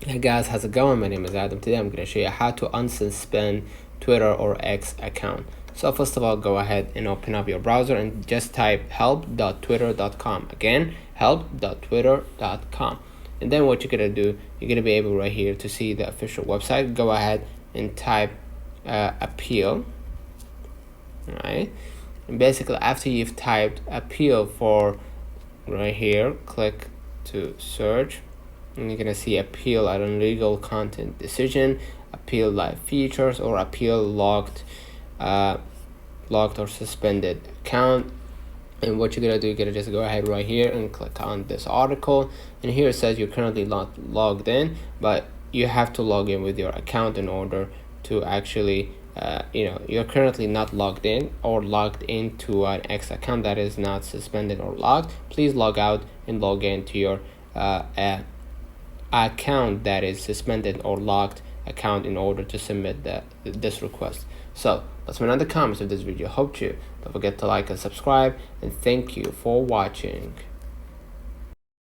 Hey guys, how's it going? My name is Adam. Today I'm going to show you how to unsuspend Twitter or X account. So first of all, go ahead and open up your browser and just type help.twitter.com. Again, help.twitter.com. And then what you're going to do, you're going to be able right here to see the official website. Go ahead and type appeal. Alright. And basically after you've typed appeal for right here, click to search. And you're gonna see appeal an illegal content decision, appeal live features, or appeal locked or suspended account. And what you're gonna do, you're gonna just go ahead right here and click on this article, and here it says you're currently not logged in, but you have to log in with your account in order to actually you're currently not logged in or logged into an X account that is not suspended or locked. Please log out and log in to your account that is suspended or locked account in order to submit this request. So let's know in the comments if this video helped you. Don't forget to like and subscribe, and thank you for watching.